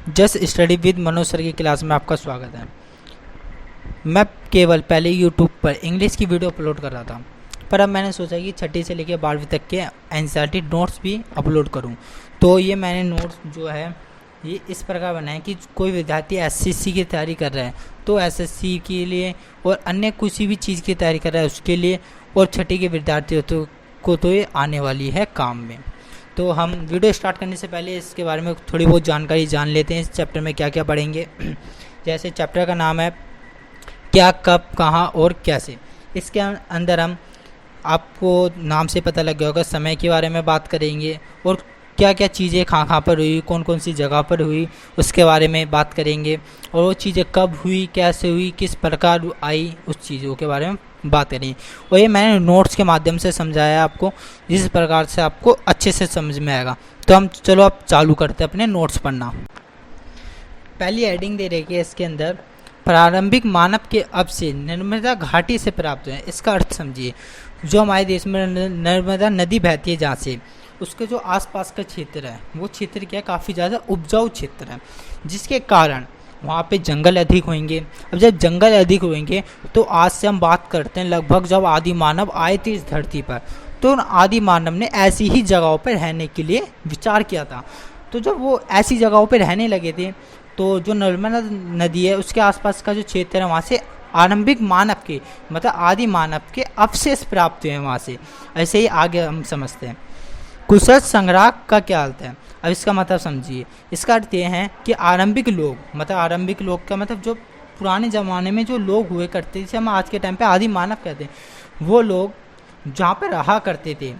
Just study with Manoj sir की class में आपका स्वागत है। मैं केवल पहले यूट्यूब पर इंग्लिश की वीडियो अपलोड कर रहा था, पर अब मैंने सोचा कि छठी से लेकर 12वीं तक के एनसीईआरटी नोट्स भी अपलोड करूं। तो ये मैंने नोट्स जो है ये इस प्रकार बनाए कि कोई विद्यार्थी एसएससी की तैयारी कर रहा है तो एसएससी के लिए, और अन्य किसी भी चीज़ की तैयारी कर रहा है उसके लिए, और छठी के विद्यार्थियों को तो ये आने वाली है काम में। तो हम वीडियो स्टार्ट करने से पहले इसके बारे में थोड़ी बहुत जानकारी जान लेते हैं, इस चैप्टर में क्या क्या पढ़ेंगे। जैसे चैप्टर का नाम है क्या, कब, कहाँ और कैसे। इसके अंदर हम, आपको नाम से पता लग गया होगा, समय के बारे में बात करेंगे और क्या क्या चीज़ें कहाँ पर हुई, कौन कौन सी जगह पर हुई उसके बारे में बात करेंगे, और वो चीज़ें कब हुई, कैसे हुई, किस प्रकार आई, उस चीज़ों के बारे में बात करेंगे। और ये मैंने नोट्स के माध्यम से समझाया आपको, जिस प्रकार से आपको अच्छे से समझ में आएगा। तो हम चलो अब चालू करते हैं अपने नोट्स पढ़ना। पहली हेडिंग दे रही है इसके अंदर, प्रारंभिक मानव के अब से नर्मदा घाटी से प्राप्त हुए। इसका अर्थ समझिए, जो हमारे देश में नर्मदा नदी बहती है जहाँ से, उसके जो आसपास का क्षेत्र है वो क्षेत्र क्या है, काफ़ी ज़्यादा उपजाऊ क्षेत्र है, जिसके कारण वहाँ पे जंगल अधिक होंगे। अब जब जंगल अधिक होंगे तो आज से हम बात करते हैं लगभग जब आदि मानव आए थे इस धरती पर, तो आदि मानव ने ऐसी ही जगहों पर रहने के लिए विचार किया था। तो जब वो ऐसी जगहों पर रहने लगे थे तो जो नर्मदा नदी है उसके आसपास का जो क्षेत्र है वहाँ से आरंभिक मानव के, मतलब आदि मानव के अवशेष प्राप्त हुए हैं वहाँ से। ऐसे ही आगे हम समझते हैं। कुशल संग्रह का क्या अर्थ है, अब इसका मतलब समझिए। इसका अर्थ ये है कि आरंभिक लोग, मतलब आरंभिक लोग का मतलब जो पुराने ज़माने में जो लोग हुए करते थे, जिसे हम आज के टाइम पे आदि मानव कहते हैं, वो लोग जहाँ पे रहा करते थे,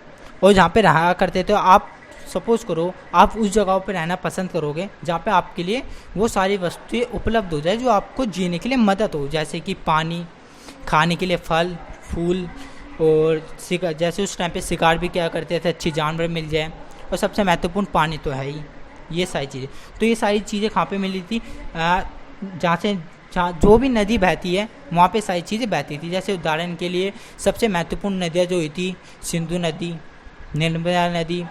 और जहाँ पे रहा करते थे आप सपोज़ करो आप उस जगह पर रहना पसंद करोगे जहाँ पे आपके लिए वो सारी वस्तुएं उपलब्ध हो जाए जो आपको जीने के लिए मदद हो, जैसे कि पानी, खाने के लिए फल फूल, और शिकार, जैसे उस टाइम पे शिकार भी क्या करते थे, अच्छी जानवर मिल जाए, और सबसे महत्वपूर्ण पानी तो है ही। ये सारी चीज़ें, तो ये सारी चीज़ें कहाँ पे मिली थी, जहाँ जो भी नदी बहती है वहाँ पे सारी चीज़ें बहती थी। जैसे उदाहरण के लिए सबसे महत्वपूर्ण नदियाँ जो हुई थी, सिंधु नदी, नर्मदा नदी,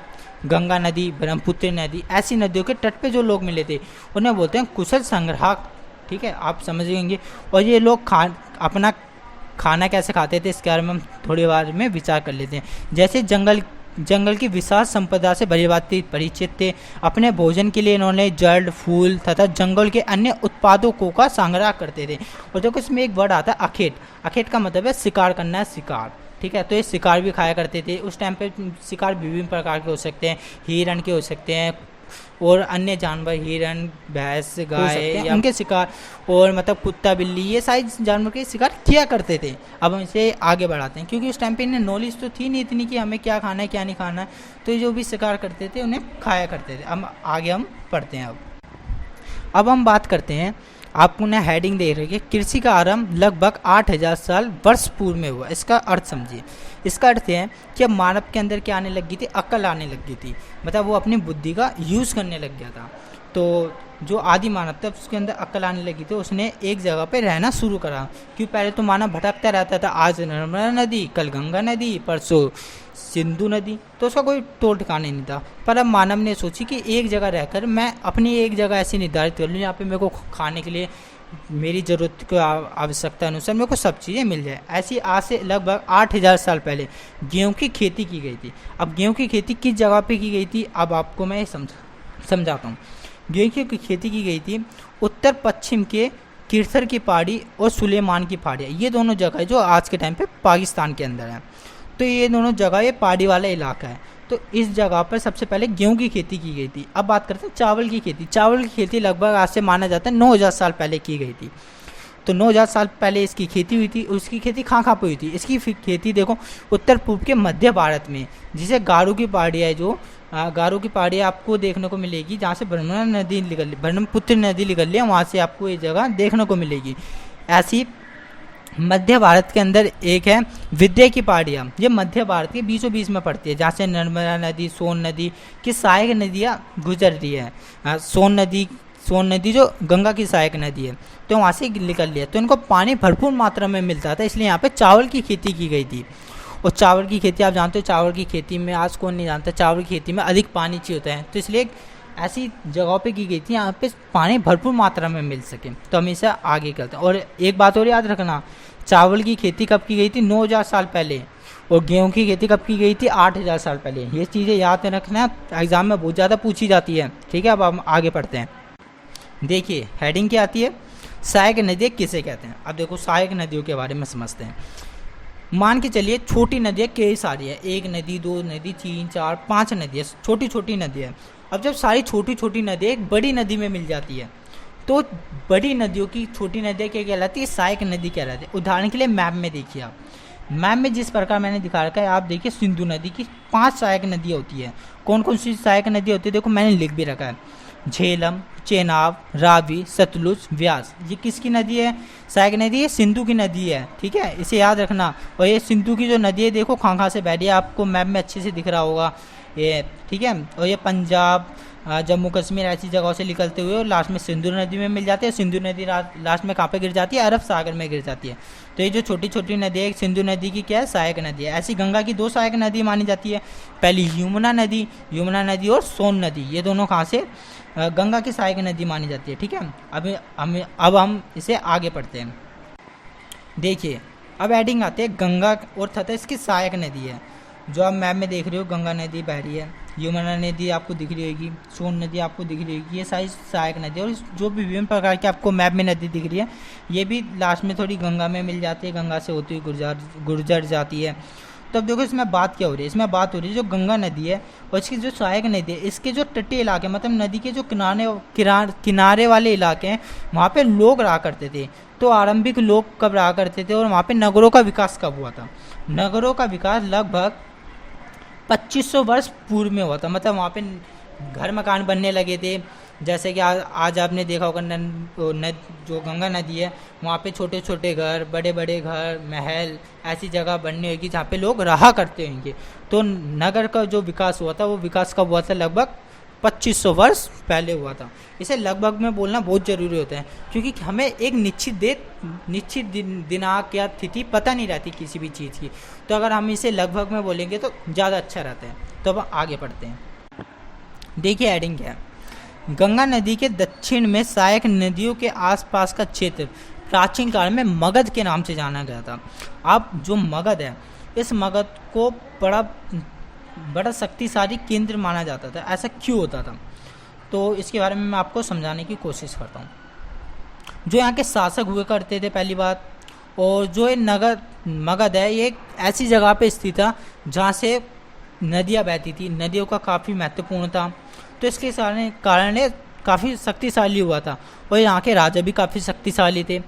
गंगा नदी, ब्रह्मपुत्र नदी, ऐसी नदियों के तट पे जो लोग मिले थे उन्हें बोलते हैं कुशल संग्राहक। ठीक है, आप समझ लेंगे। और ये लोग अपना खाना कैसे खाते थे इसके बारे में हम थोड़ी बार में विचार कर लेते हैं। जैसे जंगल की विशाल संपदा से परिचित थे। अपने भोजन के लिए इन्होंने जड़, फूल तथा जंगल के अन्य उत्पादों का संग्रह करते थे। और देखो इसमें एक वर्ड आता है अखेट। अखेट का मतलब है शिकार करना है, शिकार। ठीक है, तो ये शिकार भी खाया करते थे उस टाइम पे। शिकार विभिन्न प्रकार के हो सकते हैं, हिरण के हो सकते हैं, और अन्य जानवर, हिरण, भैंस, गाय, उनके शिकार, और मतलब कुत्ता, बिल्ली, ये सारे जानवर के शिकार किया करते थे। अब हम इसे आगे बढ़ाते हैं, क्योंकि उस टाइम पे इन्हें नॉलेज तो थी नहीं इतनी कि हमें क्या खाना है क्या नहीं खाना है, तो जो भी शिकार करते थे उन्हें खाया करते थे। अब आगे हम पढ़ते हैं। अब हम बात करते हैं, आपको ना हेडिंग दे रही है, कृषि का आरंभ लगभग 8000 साल वर्ष पूर्व में हुआ। इसका अर्थ समझिए। इसका अर्थ है कि अब मानव के अंदर क्या आने लगी थी, अक्ल आने लगी थी, मतलब वो अपनी बुद्धि का यूज़ करने लग गया था। तो जो आदि मानव था उसके अंदर अक्ल आने लगी थी, उसने एक जगह पे रहना शुरू करा। क्यों, पहले तो मानव भटकता रहता था, आज नर्मदा नदी, कल गंगा नदी, परसों सिंधु नदी, तो उसका कोई तोड़ ठिकाना नहीं था। पर अब मानव ने सोची कि एक जगह रहकर मैं अपनी एक जगह ऐसी निर्धारित कर लूँ जहाँ पे मेरे को खाने के लिए मेरी ज़रूरत को आवश्यकता अनुसार मेरे को सब चीज़ें मिल जाए। ऐसी आज से लगभग 8000 साल पहले गेहूँ की खेती की गई थी। अब गेहूँ की खेती किस जगह पे की गई थी, अब आपको मैं समझाता हूँ। गेहूँ की खेती की गई थी उत्तर पश्चिम के किरसर की पहाड़ी और सुलेमान की पहाड़ियाँ, ये दोनों जगह जो आज के टाइम पे पाकिस्तान के अंदर है। तो ये दोनों जगह ये पहाड़ी वाला इलाका है। तो इस जगह पर सबसे पहले गेहूं की खेती की गई थी। अब बात करते हैं चावल की खेती। चावल की खेती लगभग आज से माना जाता है 9000 साल पहले की गई थी। तो 9000 साल पहले इसकी खेती हुई थी। उसकी खेती कहाँ पे हुई थी, इसकी खेती देखो उत्तर पूर्व के मध्य भारत में, जिसे गारो की पहाड़ियाँ है, जो गारो की पहाड़ियाँ आपको देखने को मिलेगी, जहाँ से ब्रह्मपुत्र नदी निकल है, वहाँ से आपको ये जगह देखने को मिलेगी। ऐसी मध्य भारत के अंदर एक है विंध्य की पहाड़ियाँ, ये मध्य भारत के बीचों बीच में पड़ती है, जहाँ से नर्मदा नदी, सोन नदी की सहायक नदियाँ गुजरती है। सोन नदी जो गंगा की सहायक नदी है, तो वहाँ से निकल लिया, तो इनको पानी भरपूर मात्रा में मिलता था, इसलिए यहाँ पे चावल की खेती की गई थी। और चावल की खेती आप जानते हो, चावल की खेती में आज कौन नहीं जानता, चावल की खेती में अधिक पानी चाहिए होता है, तो इसलिए ऐसी जगहों पे की गई थी यहाँ पे पानी भरपूर मात्रा में मिल सके। तो हम इसे आगे करते हैं। और एक बात और याद रखना, चावल की खेती कब की गई थी? 9000 साल पहले। और गेहूं की खेती कब की गई थी? 8000 साल पहले। ये चीज़ें याद रखना, एग्जाम में बहुत ज़्यादा पूछी जाती है। ठीक है, अब हम आगे पढ़ते हैं। देखिए हेडिंग क्या आती है, सहायक नदियाँ किसे कहते हैं। अब देखो सहायक नदियों के बारे में समझते हैं। मान के चलिए छोटी नदियाँ कई सारी है, 1 नदी 2 नदी 3 4 5 नदियाँ, छोटी छोटी नदियाँ। अब जब सारी छोटी छोटी नदियाँ एक बड़ी नदी में मिल जाती है तो बड़ी नदियों की छोटी नदियाँ क्या कहलाती है? सहायक नदी कहलाती है। उदाहरण के लिए मैप में देखिए, आप मैप में जिस प्रकार मैंने दिखा रखा है, आप देखिए सिंधु नदी की 5 सहायक नदियाँ होती है। कौन कौन सी सहायक नदी होती है? देखो मैंने लिख भी रखा है, झेलम, चेनाब, रावी, सतलुज, व्यास। ये किसकी नदी है? सहायक नदी है, सिंधु की नदी है। ठीक है, इसे याद रखना। और ये सिंधु की जो नदी है देखो खां से बह रही है, आपको मैप में अच्छे से दिख रहा होगा ये। ठीक है, और ये पंजाब, जम्मू कश्मीर ऐसी जगहों से निकलते हुए और लास्ट में सिंधु नदी में मिल जाते हैं। सिंधु नदी लास्ट में कहाँ पे गिर जाती है? अरब सागर में गिर जाती है। तो ये जो छोटी छोटी नदी है, सिंधु नदी की क्या है? सहायक नदी है। ऐसी गंगा की 2 सहायक नदी मानी जाती है, पहली यमुना नदी और सोन नदी। ये दोनों कहाँ से? गंगा की सहायक नदी मानी जाती है। ठीक है, अब हम इसे आगे पढ़ते हैं। देखिए अब हेडिंग आते हैं गंगा और तथा इसकी सहायक नदी है। जो आप मैप में देख रहे हो, गंगा नदी बह रही है, यमुना नदी आपको दिख रही होगी, सोन नदी आपको दिख रही होगी, ये सारी सहायक नदी। और जो भी विभिन्न प्रकार की आपको मैप में नदी दिख रही है, ये भी लास्ट में थोड़ी गंगा में मिल जाती है, गंगा से होती हुई गुजर जाती है। तो अब देखो इसमें बात क्या हो रही है? इसमें बात हो रही है जो गंगा नदी है और इसकी जो सहायक नदी है, इसके जो तटीय इलाके मतलब नदी के जो किनारे वाले इलाके हैं, वहाँ पे लोग रहा करते थे। तो आरंभिक लोग कब रहा करते थे और वहाँ पे नगरों का विकास कब हुआ था? नगरों का विकास लगभग 2500 वर्ष पूर्व में हुआ था। मतलब वहाँ पे घर मकान बनने लगे थे। जैसे कि आज आपने देखा होगा जो गंगा नदी है, वहाँ पे छोटे छोटे घर, बड़े बड़े घर, महल, ऐसी जगह बननी होगी जहाँ पे लोग रहा करते होंगे। तो नगर का जो विकास हुआ था, वो विकास कब हुआ था? लगभग 2500 वर्ष पहले हुआ था। इसे लगभग में बोलना बहुत ज़रूरी होता है, क्योंकि हमें एक निश्चित दिनांक या तिथि पता नहीं रहती किसी भी चीज़ की। तो अगर हम इसे लगभग में बोलेंगे तो ज़्यादा अच्छा रहता है। तो अब आगे पढ़ते हैं। देखिए हेडिंग क्या है, गंगा नदी के दक्षिण में सहायक नदियों के आसपास का क्षेत्र प्राचीन काल में मगध के नाम से जाना गया था। अब जो मगध है, इस मगध को बड़ा शक्तिशाली केंद्र माना जाता था। ऐसा क्यों होता था? तो इसके बारे में मैं आपको समझाने की कोशिश करता हूँ। जो यहाँ के शासक हुए करते थे पहली बात, और जो ये मगध है, ये एक ऐसी जगह पे स्थित था जहाँ से नदियाँ बहती थी। नदियों का काफ़ी महत्वपूर्ण था, तो इसके कारण ये काफ़ी शक्तिशाली हुआ था। और यहाँ के राजा भी काफ़ी शक्तिशाली थे।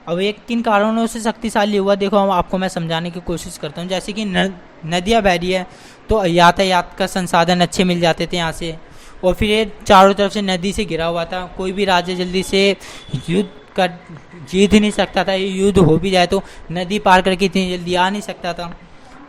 अब ये किन कारणों से शक्तिशाली हुआ, देखो आपको मैं समझाने की कोशिश करता हूँ। जैसे कि नदियाँ बह रही है तो यातायात का संसाधन अच्छे मिल जाते थे यहाँ से। और फिर ये चारों तरफ से नदी से घिरा हुआ था, कोई भी राज्य जल्दी से युद्ध कर जीत ही नहीं सकता था। ये युद्ध हो भी जाए तो नदी पार करके इतनी जल्दी आ नहीं सकता था।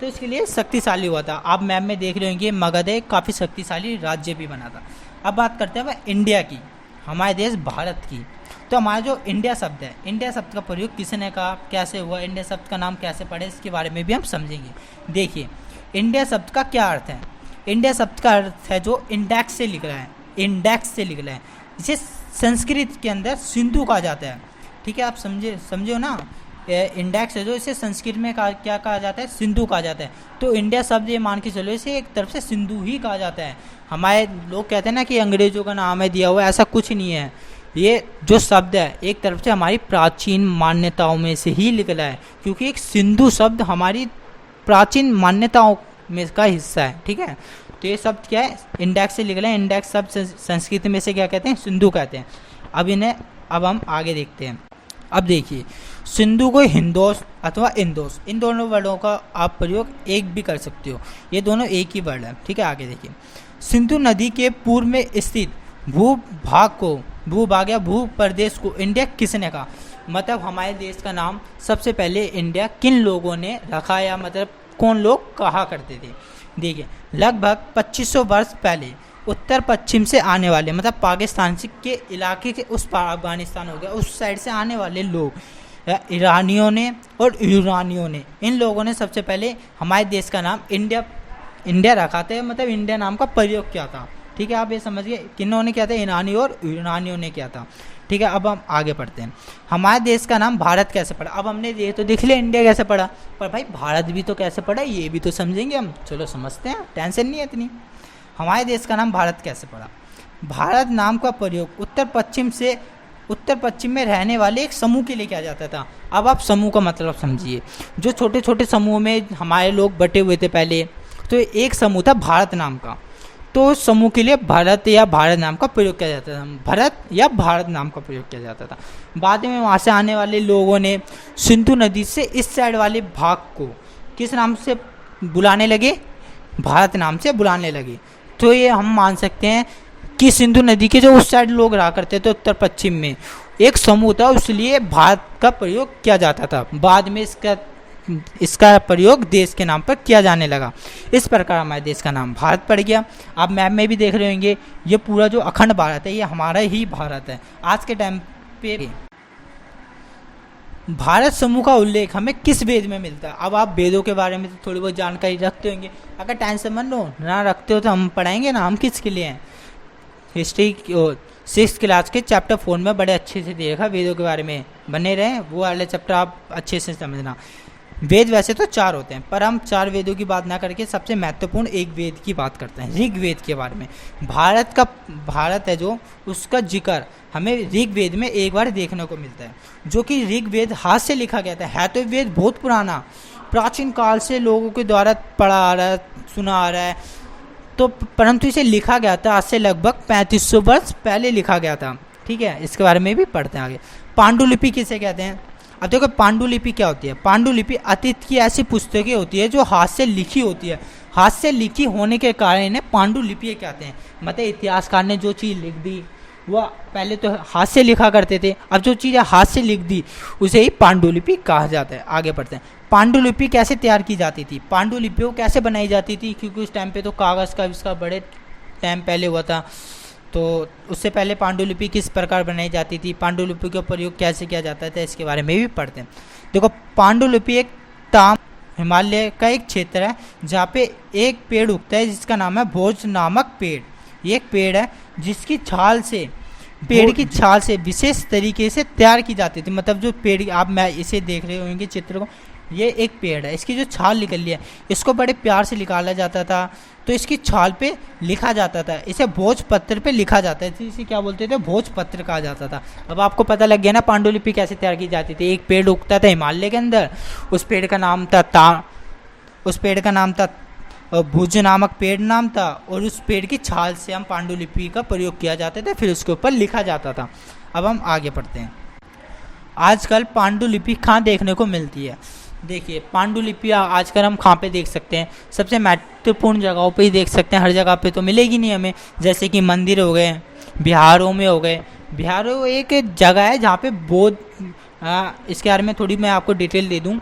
तो इसके लिए शक्तिशाली हुआ था। आप मैप में देख रहे होंगे मगध एक काफ़ी शक्तिशाली राज्य भी बना था। अब बात करते हैं इंडिया की, हमारे देश भारत की। तो हमारा जो इंडिया शब्द है, इंडिया शब्द का प्रयोग किसने कहा, कैसे हुआ, इंडिया शब्द का नाम कैसे पड़े, इसके बारे में भी हम समझेंगे। देखिए इंडिया शब्द का क्या अर्थ है। इंडिया शब्द का अर्थ है जो इंडेक्स से लिख रहा है, इंडेक्स से लिख रहा है। इसे संस्कृत के अंदर सिंधु कहा जाता है। ठीक है, आप समझो ना, इंडेक्स है जो इसे संस्कृत में क्या कहा जाता है? सिंधु कहा जाता है। तो इंडिया शब्द ये मान के चलो इसे एक तरफ से सिंधु ही कहा जाता है। हमारे लोग कहते हैं ना कि अंग्रेजों का नाम है दिया हुआ, ऐसा कुछ नहीं है। ये जो शब्द है एक तरफ से हमारी प्राचीन मान्यताओं में से ही निकला है, क्योंकि एक सिंधु शब्द हमारी प्राचीन मान्यताओं में का हिस्सा है। ठीक है, तो ये शब्द क्या है? इंडेक्स से निकला है। इंडेक्स शब्द संस्कृत में से क्या कहते हैं? सिंधु कहते हैं। अब हम आगे देखते हैं। अब देखिए सिंधु को हिंदोस अथवा इंदोस, इन दोनों वर्डों का आप प्रयोग एक भी कर सकते हो, ये दोनों एक ही वर्ड है। ठीक है, आगे देखिए। सिंधु नदी के पूर्व में स्थित भूभाग या भू प्रदेश को इंडिया किसने कहा? मतलब हमारे देश का नाम सबसे पहले इंडिया किन लोगों ने रखा, या मतलब कौन लोग कहा करते थे? देखिए लगभग 2500 वर्ष पहले उत्तर पश्चिम से आने वाले, मतलब पाकिस्तान के इलाके के उस पार, अफगानिस्तान हो गया, उस साइड से आने वाले लोग, ईरानियों ने और यूनानियों ने, इन लोगों ने सबसे पहले हमारे देश का नाम इंडिया रखा था। मतलब इंडिया नाम का प्रयोग किया था। ठीक है, आप ये समझिए किन्होंने किया था, ईरानी और यूनानियों ने किया था। ठीक है, अब हम आगे पढ़ते हैं। हमारे देश का नाम भारत कैसे पड़ा? अब हमने ये तो देख लिया इंडिया कैसे पड़ा, पर भाई भारत भी तो कैसे पड़ा ये भी तो समझेंगे हम। चलो समझते हैं, टेंशन नहीं है इतनी। हमारे देश का नाम भारत कैसे पड़ा? भारत नाम का प्रयोग उत्तर पश्चिम में रहने वाले एक समूह के लिए किया जाता था। अब आप समूह का मतलब समझिए, जो छोटे छोटे समूह में हमारे लोग बटे हुए थे पहले, तो एक समूह था भारत नाम का, तो उस समूह के लिए भारत या भारत नाम का प्रयोग किया जाता था। भारत या भारत नाम का प्रयोग किया जाता था। बाद में वहाँ से आने वाले लोगों ने सिंधु नदी से इस साइड वाले भाग को किस नाम से बुलाने लगे? भारत नाम से बुलाने लगे। तो ये हम मान सकते हैं कि सिंधु नदी के जो उस साइड लोग रहा करते थे उत्तर पश्चिम में, एक समूह था, इसलिए भारत का प्रयोग किया जाता था। बाद में इसका प्रयोग देश के नाम पर किया जाने लगा। इस प्रकार हमारे देश का नाम भारत पड़ गया। आप मैप में भी देख रहे होंगे, ये पूरा जो अखंड भारत है ये हमारा ही भारत है आज के टाइम पे। भारत समूह का उल्लेख हमें किस वेद में मिलता है? अब आप वेदों के बारे में तो थोड़ी बहुत जानकारी रखते होंगे, अगर टाइम से मन लो ना रखते हो तो हम पढ़ाएंगे ना, हम किसके लिए हैं। हिस्ट्री 6th क्लास के चैप्टर 4 में बड़े अच्छे से देखा वेदों के बारे में, बने रहे वो वाले चैप्टर आप अच्छे से समझना। वेद वैसे तो 4 होते हैं, पर हम 4 वेदों की बात ना करके सबसे महत्वपूर्ण एक वेद की बात करते हैं, ऋग्वेद के बारे में। भारत है जो, उसका जिक्र हमें ऋग्वेद में एक बार देखने को मिलता है, जो कि ऋग्वेद हाथ से लिखा गया था। है तो वेद बहुत पुराना, प्राचीन काल से लोगों के द्वारा पढ़ा आ रहा है, सुना आ रहा है, तो परंतु इसे लिखा गया था आज से लगभग 3500 वर्ष पहले लिखा गया था। ठीक है, इसके बारे में भी पढ़ते हैं आगे। पांडुलिपि किसे कहते हैं? अब देखो पांडुलिपि क्या होती है। पांडुलिपि अतीत की ऐसी पुस्तकें होती है जो हाथ से लिखी होती है। हाथ से लिखी होने के कारण इन्हें पांडुलिपि कहते हैं। मतलब इतिहासकार ने जो चीज़ लिख दी वह पहले तो हाथ से लिखा करते थे, अब जो चीज़ हाथ से लिख दी उसे ही पांडुलिपि कहा जाता है। आगे बढ़ते हैं। पांडुलिपि कैसे तैयार की जाती थी? पांडुलिपियों कैसे बनाई जाती थी? क्योंकि उस टाइम पे तो कागज़ का इसका बड़े टाइम पहले हुआ था, तो उससे पहले पांडुलिपि किस प्रकार बनाई जाती थी, पांडुलिपि का प्रयोग कैसे किया जाता था, इसके बारे में भी पढ़ते हैं। देखो पांडुलिपि एक ताम हिमालय का एक क्षेत्र है जहाँ पे एक पेड़ उगता है जिसका नाम है भोज नामक पेड़। ये एक पेड़ है जिसकी छाल से, पेड़ की छाल से विशेष तरीके से तैयार की जाती थी। मतलब जो पेड़ आप मैं इसे देख रहे होंगे चित्र को, ये एक पेड़ है, इसकी जो छाल निकली है इसको बड़े प्यार से निकाला जाता था, तो इसकी छाल पे लिखा जाता था। इसे भोजपत्र पे लिखा जाता है, तो इसे क्या बोलते थे? भोजपत्र कहा जाता था। अब आपको पता लग गया ना पांडुलिपि कैसे तैयार की जाती थी। एक पेड़ उगता था हिमालय के अंदर, उस पेड़ का नाम था भुज नामक पेड़ नाम था, और उस पेड़ की छाल से हम पांडुलिपि का प्रयोग किया जाता था, फिर उसके ऊपर लिखा जाता था। अब हम आगे पढ़ते हैं। आजकल पांडुलिपि कहाँ देखने को मिलती है? देखिए पांडुलिपि आजकल हम कहाँ पे देख सकते हैं? सबसे महत्वपूर्ण जगहों पे ही देख सकते हैं, हर जगह पे तो मिलेगी नहीं हमें। जैसे कि मंदिर हो गए, बिहारों में हो गए। बिहारों एक जगह है जहाँ पे बौद्ध, इसके बारे में थोड़ी मैं आपको डिटेल दे दूँ।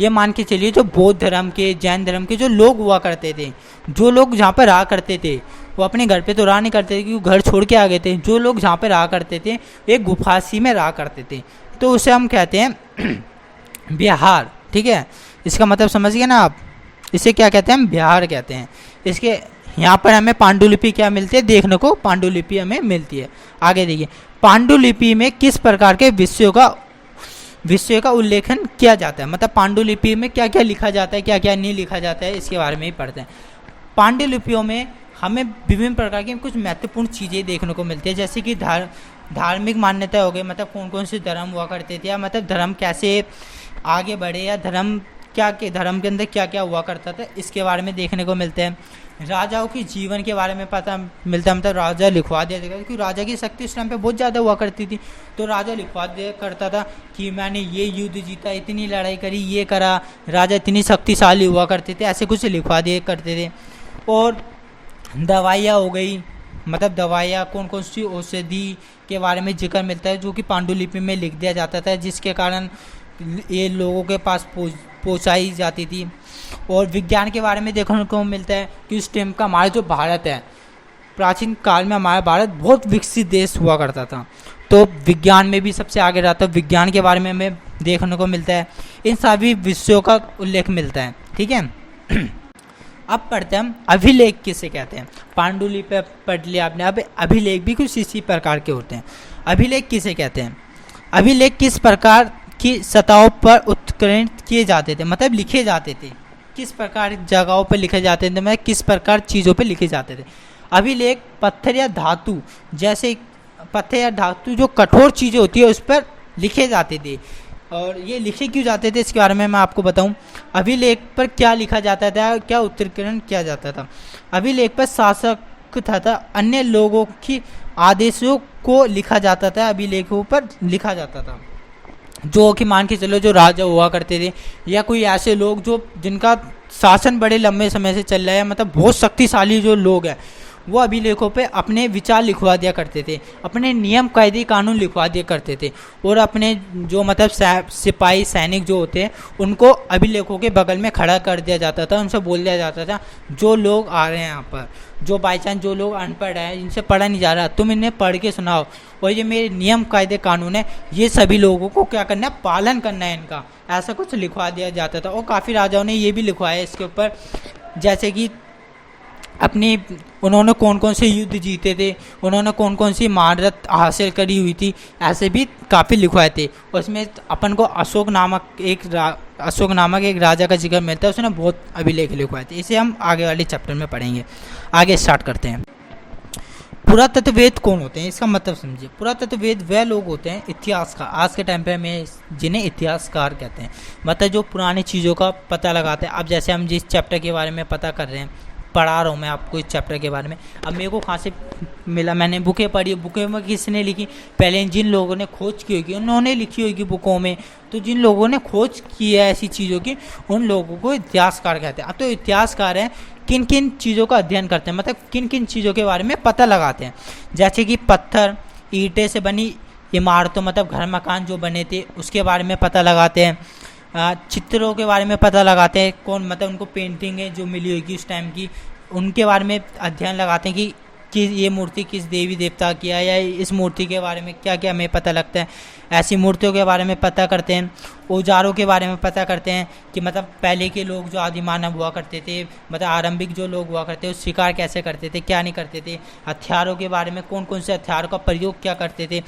ये मान के चलिए जो बौद्ध धर्म के, जैन धर्म के जो लोग हुआ करते थे, जो लोग जहाँ पर रहा करते थे, वो अपने घर पे तो रहा नहीं करते थे क्योंकि घर छोड़ के आ गए थे। जो लोग जहाँ पर रहा करते थे एक गुफासी में रहा करते थे, तो उसे हम कहते हैं बिहार। ठीक है, इसका मतलब समझ गए ना आप? इसे क्या कहते हैं? हम बिहार कहते हैं। इसके यहाँ पर हमें पांडुलिपि क्या मिलती है देखने को? पांडुलिपि हमें मिलती है। आगे देखिए, पांडुलिपि में किस प्रकार के विषयों का उल्लेखन किया जाता है? मतलब पांडुलिपि में क्या क्या लिखा जाता है, क्या क्या नहीं लिखा जाता है, इसके बारे में ही पढ़ते हैं। पांडुलिपियों में हमें विभिन्न प्रकार की कुछ महत्वपूर्ण चीज़ें देखने को मिलती है, जैसे कि धार्मिक मान्यता हो गई, मतलब कौन कौन से धर्म हुआ करते थे, या मतलब धर्म कैसे आगे बढ़े, या धर्म के अंदर क्या क्या हुआ करता था, इसके बारे में देखने को मिलते हैं। राजाओं की जीवन के बारे में पता मिलता है, मतलब राजा लिखवा दिया जाएगा क्योंकि राजा की शक्ति उस टाइम पे बहुत ज़्यादा हुआ करती थी, तो राजा लिखवा दिया करता था कि मैंने ये युद्ध जीता, इतनी लड़ाई करी, ये करा, राजा इतनी शक्तिशाली हुआ करते थे, ऐसे कुछ लिखवा दिया करते थे। और दवाइयाँ हो गई, मतलब दवाइयाँ कौन कौन सी औषधि के बारे में जिक्र मिलता है, जो कि पांडुलिपि में लिख दिया जाता था, जिसके कारण ये लोगों के पास पहुँचाई जाती थी। और विज्ञान के बारे में देखने को मिलता है कि उस टाइम का हमारा जो भारत है, प्राचीन काल में हमारा भारत बहुत विकसित देश हुआ करता था, तो विज्ञान में भी सबसे आगे रहता है। विज्ञान के बारे में हमें देखने को मिलता है, इन सभी विषयों का उल्लेख मिलता है। ठीक है, अब पढ़ते हैं हम अभिलेख किसे कहते हैं। पांडुलिपि पढ़ लिया आपने, अब अभिलेख भी कुछ इसी प्रकार के होते हैं। अभिलेख किसे कहते हैं? अभिलेख किस प्रकार की सतहों पर उत्कीर्ण किए जाते थे, मतलब लिखे जाते थे, किस प्रकार जगहों पर लिखे जाते थे, मतलब किस प्रकार चीज़ों पर लिखे जाते थे। अभिलेख पत्थर या धातु, जैसे पत्थर या धातु जो कठोर चीज़ें होती है उस पर लिखे जाते थे। और ये लिखे क्यों जाते थे इसके बारे में मैं आपको बताऊं। अभिलेख पर क्या लिखा जाता था, क्या उत्कीर्ण किया जाता था। अभिलेख पर शासक तथा अन्य लोगों की आदेशों को लिखा जाता था, अभिलेखों पर लिखा जाता था। जो कि मान के चलो जो राजा हुआ करते थे या कोई ऐसे लोग जो जिनका शासन बड़े लंबे समय से चल रहा है, मतलब बहुत शक्तिशाली जो लोग हैं, वो अभिलेखों पे अपने विचार लिखवा दिया करते थे, अपने नियम कायदे कानून लिखवा दिया करते थे। और अपने जो मतलब सिपाही सैनिक जो होते हैं उनको अभिलेखों के बगल में खड़ा कर दिया जाता था। उनसे बोल दिया जाता था जो लोग आ रहे हैं यहाँ पर, जो बाई चांस जो लोग अनपढ़ हैं, इनसे पढ़ा नहीं जा रहा, तुम इन्हें पढ़ के सुनाओ, और ये मेरे नियम कायदे कानून है, ये सभी लोगों को क्या करना है, पालन करना है इनका, ऐसा कुछ लिखवा दिया जाता था। और काफ़ी राजाओं ने ये भी लिखवाया इसके ऊपर, जैसे कि अपनी उन्होंने कौन कौन से युद्ध जीते थे, उन्होंने कौन कौन सी महारत हासिल करी हुई थी, ऐसे भी काफ़ी लिखवाए थे। उसमें अपन को अशोक नामक एक राजा का जिक्र मिलता है, उसने बहुत अभिलेख लिखवाए थे। इसे हम आगे वाले चैप्टर में पढ़ेंगे। आगे स्टार्ट करते हैं। पुरातत्ववेद कौन होते हैं, इसका मतलब समझिए। पुरातत्ववेद वह लोग होते हैं, इतिहासकार, आज के टाइम पे हमें जिन्हें इतिहासकार कहते हैं, मतलब जो पुरानी चीज़ों का पता लगाते हैं। अब जैसे हम जिस चैप्टर के बारे में पता कर रहे हैं, पढ़ा रहा हूँ मैं आपको इस चैप्टर के बारे में, अब मेरे को कहाँ से मिला, मैंने बुकें पढ़ी, बुकें में किसने लिखी, पहले जिन लोगों ने खोज की होगी उन्होंने लिखी होगी बुकों में। तो जिन लोगों ने खोज की है ऐसी चीज़ों की, उन लोगों को इतिहासकार कहते हैं। अब तो इतिहासकार हैं किन किन चीज़ों का अध्ययन करते हैं, मतलब किन किन चीज़ों के बारे में पता लगाते हैं। जैसे कि पत्थर, ईंटें से बनी इमारतों, मतलब घर मकान जो बने थे उसके बारे में पता लगाते हैं। चित्रों के बारे में पता लगाते हैं, कौन मतलब उनको पेंटिंगें जो मिली होगी उस टाइम की, उनके बारे में अध्ययन लगाते हैं कि ये मूर्ति किस देवी देवता की है, या इस मूर्ति के बारे में क्या क्या हमें पता लगता है, ऐसी मूर्तियों के बारे में पता करते हैं। औजारों के बारे में पता करते हैं कि मतलब पहले के लोग जो आदि मानव हुआ करते थे, मतलब आरंभिक जो लोग हुआ करते थे, शिकार कैसे करते थे, क्या नहीं करते थे। हथियारों के बारे में, कौन कौन से हथियारों का प्रयोग क्या करते थे।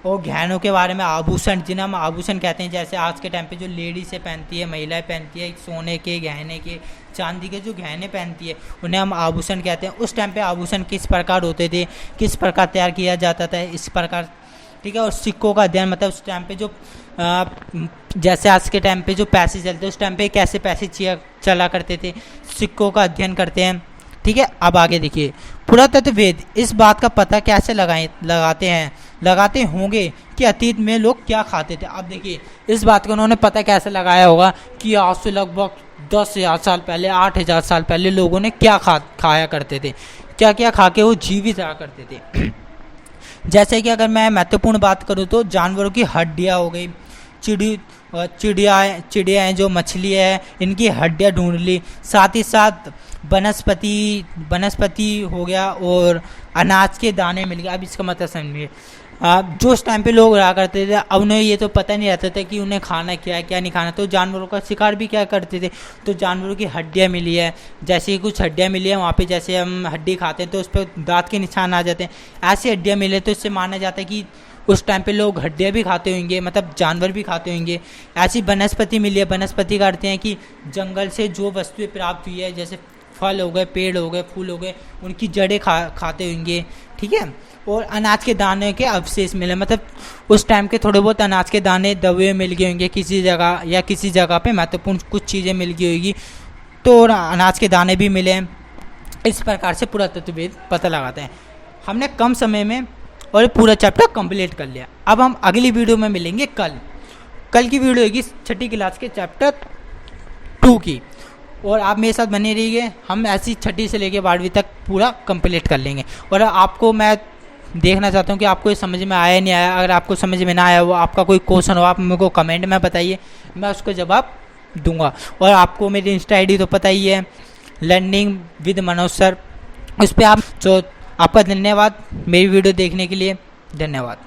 और गहनों के बारे में, आभूषण, जिन्हें हम आभूषण कहते हैं, जैसे आज के टाइम पे जो लेडीज़ से पहनती है, महिलाएं पहनती है, सोने के गहने के, चांदी के जो गहने पहनती है, उन्हें हम आभूषण कहते हैं। उस टाइम पे आभूषण किस प्रकार होते थे, किस प्रकार तैयार किया जाता था, इस प्रकार, ठीक है। और सिक्कों का अध्ययन, मतलब उस टाइम पे जो जैसे आज के टाइम पे जो पैसे चलते हैं, उस टाइम पे कैसे पैसे चला करते थे, सिक्कों का अध्ययन करते हैं, ठीक है। अब आगे देखिए, पुरातत्ववेद इस बात का पता कैसे लगाते होंगे कि अतीत में लोग क्या खाते थे। अब देखिए, इस बात का उन्होंने पता कैसे लगाया होगा कि आज से लगभग 10,000 साल पहले, 8,000 साल पहले लोगों ने क्या खाया करते थे, क्या क्या खा के वो जीवित रहा करते थे। जैसे कि अगर मैं महत्वपूर्ण बात करूँ तो जानवरों की हड्डियाँ हो गई, चिड़िया हैं, जो मछली है, इनकी हड्डियाँ ढूंढ ली, साथ ही साथ वनस्पति हो गया, और अनाज के दाने मिल गए। अब इसका मतलब समझिए, जो उस टाइम पे लोग रहा करते थे, अब उन्हें ये तो पता नहीं रहता था कि उन्हें खाना क्या है क्या नहीं खाना, तो जानवरों का शिकार भी क्या करते थे। तो जानवरों की हड्डियाँ मिली है, जैसे कुछ हड्डियाँ मिली है वहाँ पे, जैसे हम हड्डी खाते हैं तो उस पर दांत के निशान आ जाते हैं, ऐसी हड्डियाँ मिले तो इससे माना जाता है कि उस टाइम पे लोग हड्डियाँ भी खाते होंगे, मतलब जानवर भी खाते होंगे। ऐसी वनस्पति मिली है, वनस्पति करते हैं कि जंगल से जो वस्तुएं प्राप्त हुई है, जैसे फल हो गए, पेड़ हो गए, फूल हो गए, उनकी जड़ें खाते होंगे, ठीक है। और अनाज के दाने के अवशेष मिले, मतलब उस टाइम के थोड़े बहुत अनाज के दाने दबे मिल गए होंगे किसी जगह, या किसी जगह पे महत्वपूर्ण कुछ चीज़ें मिल गई होगी, तो अनाज के दाने भी मिले हैं। इस प्रकार से पुरातत्ववेद पता लगाते हैं। हमने कम समय में और पूरा चैप्टर कंप्लीट कर लिया। अब हम अगली वीडियो में मिलेंगे कल की वीडियो होगी 6ठी क्लास के चैप्टर 2 की, और आप मेरे साथ बने रहिए। हम ऐसी 6ठी से लेकर 12वीं तक पूरा कंप्लीट कर लेंगे। और आपको मैं देखना चाहता हूँ कि आपको ये समझ में आया नहीं आया। अगर आपको समझ में ना आया, वो आपका कोई क्वेश्चन हो, आप मेरे को कमेंट में बताइए, मैं उसको जवाब दूंगा। और आपको मेरी इंस्टा ID तो पता ही है, लर्निंग विद मनोज सर, उस पर आप जो। आपका धन्यवाद मेरी वीडियो देखने के लिए, धन्यवाद।